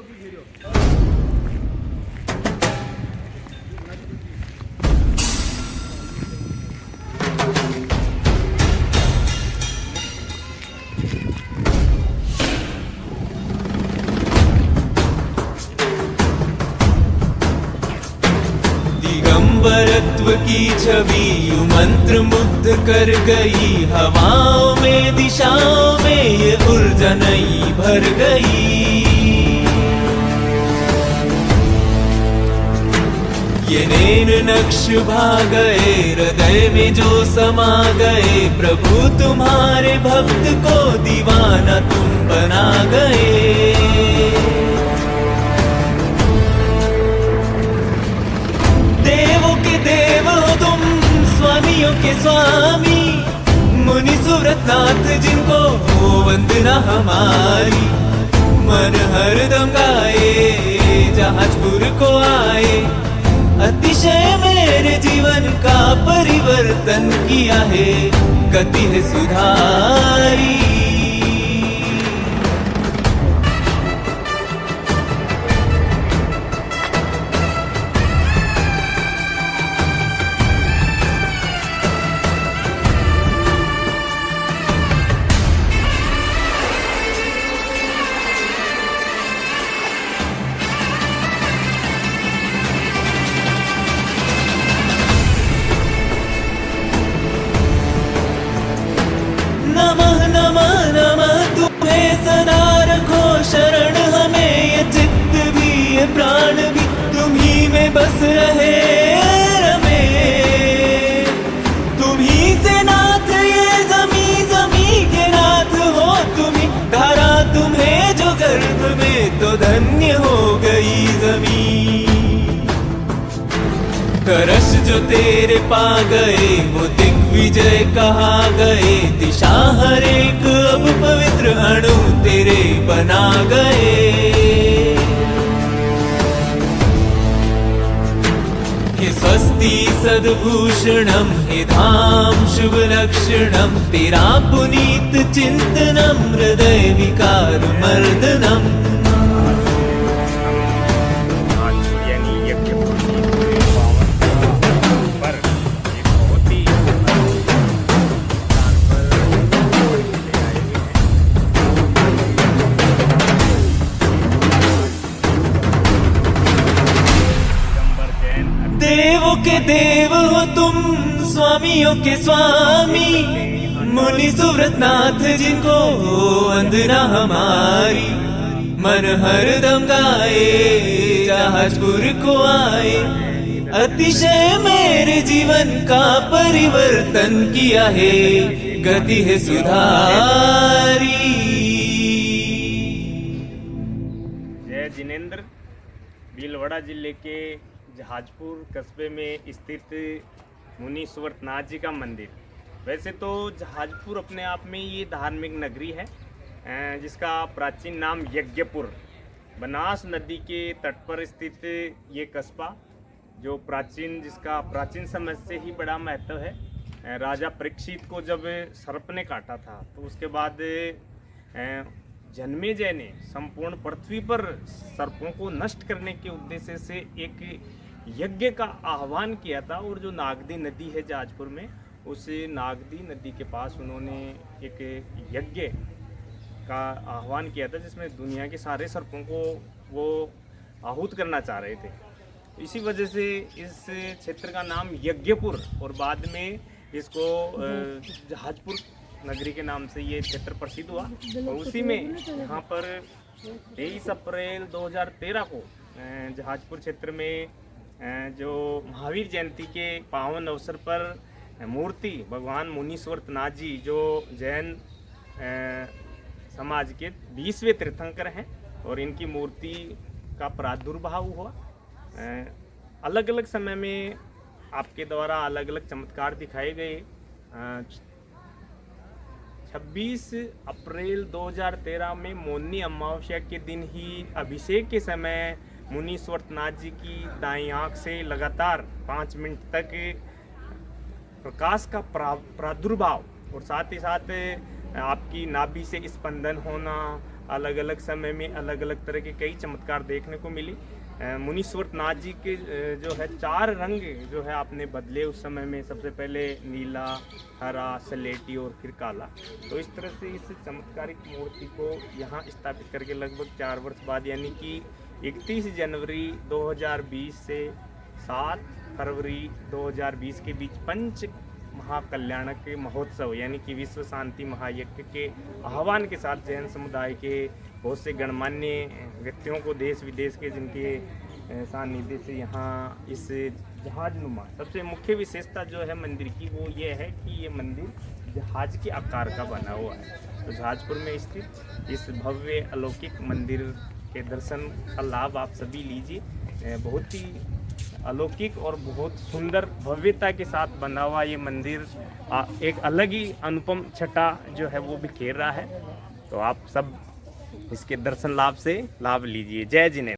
दिगंबरत्व की छवि यूं मंत्र मुग्ध कर गई, हवाओं में दिशाओं में ये ऊर्जा नई भर गई। ये नैन नक्श भा गए, हृदय में जो समा गए, प्रभु तुम्हारे भक्त को दीवाना तुम बना गए। देवों के देव हो तुम, स्वामियों के स्वामी, मुनि सुव्रतनाथ जिनको हो वंदना हमारी। मन हरदम गाए, जहाजपुर को आए, अतिशय मेरे जीवन का परिवर्तन किया है, गति है सुधारी। नमः नमः नमः तुम्हें सदा रखो शरण, हमें ये चित्त भी ये प्राण भी तुम ही में बस रहे रमे। तुम ही से नाथ ये जमी, जमी के नाथ हो तुम्ही, धारा तुम्हें जो गर्भ में तो धन्य हो गई जमी। तरस जो तेरे पा गए वो दिग्विजय कहा गए, दिशा हर एक अब पवित्र अणु तेरे बना गए। हे स्वस्ति सद्भूषणम, हे धाम शुभ लक्षणम, तेरा पुनीत चिंतनम, हृदय विकार मर्दनम। देवों के देव हो तुम, स्वामियों के स्वामी, मुनि सुव्रतनाथ जिनको हो वंदना हमारी। मन हरदम गाए, जहाजपुर को आए, अतिशय मेरे जीवन का परिवर्तन किया है, गति है सुधारी। जय जिनेंद्र। भीलवाड़ा जिले के जहाजपुर कस्बे में स्थित मुनि सुव्रतनाथ जी का मंदिर। वैसे तो जहाजपुर अपने आप में ये धार्मिक नगरी है, जिसका प्राचीन नाम यज्ञपुर, बनास नदी के तट पर स्थित ये कस्बा जो जिसका प्राचीन समय से ही बड़ा महत्व है। राजा परीक्षित को जब सर्प ने काटा था तो उसके बाद जन्मेजय ने संपूर्ण पृथ्वी पर सर्पों को नष्ट करने के उद्देश्य से एक यज्ञ का आह्वान किया था, और जो नागदी नदी है जहाजपुर में, उस नागदी नदी के पास उन्होंने एक यज्ञ का आह्वान किया था, जिसमें दुनिया के सारे सर्पों को वो आहूत करना चाह रहे थे। इसी वजह से इस क्षेत्र का नाम यज्ञपुर और बाद में इसको जहाजपुर नगरी के नाम से ये क्षेत्र प्रसिद्ध हुआ। और उसी में यहाँ पर 23 अप्रैल 2013 को जहाजपुर क्षेत्र में जो महावीर जयंती के पावन अवसर पर मूर्ति भगवान मुनि सुव्रतनाथ जी, जो जैन समाज के 20वें तीर्थंकर हैं, और इनकी मूर्ति का प्रादुर्भाव हुआ। अलग अलग समय में आपके द्वारा अलग अलग चमत्कार दिखाए गए। 26 अप्रैल 2013 में मौनी अमावस्या के दिन ही अभिषेक के समय मुनि सुव्रतनाथ जी की दाईं आँख से लगातार 5 मिनट तक प्रकाश का प्रादुर्भाव और साथ ही साथ आपकी नाभि से स्पंदन होना, अलग अलग समय में अलग अलग तरह के कई चमत्कार देखने को मिली। मुनीश्वर नाथ जी के जो है 4 रंग जो है आपने बदले उस समय में, सबसे पहले नीला, हरा, सलेटी और फिर काला। तो इस तरह से इस चमत्कारिक मूर्ति को यहाँ स्थापित करके लगभग 4 वर्ष बाद यानी कि 31 जनवरी 2020 से 7 फरवरी 2020 के बीच पंच महाकल्याणक महोत्सव यानी कि विश्व शांति महायज्ञ के आह्वान के साथ जैन समुदाय के बहुत से गणमान्य व्यक्तियों को देश विदेश के जिनके सानिध्य से यहाँ इस जहाजनुमा, सबसे मुख्य विशेषता जो है मंदिर की वो ये है कि ये मंदिर जहाज के आकार का बना हुआ है। तो जहाजपुर में स्थित इस भव्य अलौकिक मंदिर के दर्शन का लाभ आप सभी लीजिए। बहुत ही अलौकिक और बहुत सुंदर भव्यता के साथ बना हुआ ये मंदिर एक अलग ही अनुपम छटा जो है वो बिखेर रहा है। तो आप सब इसके दर्शन लाभ से लाभ लीजिए। जय जिनेंद्र।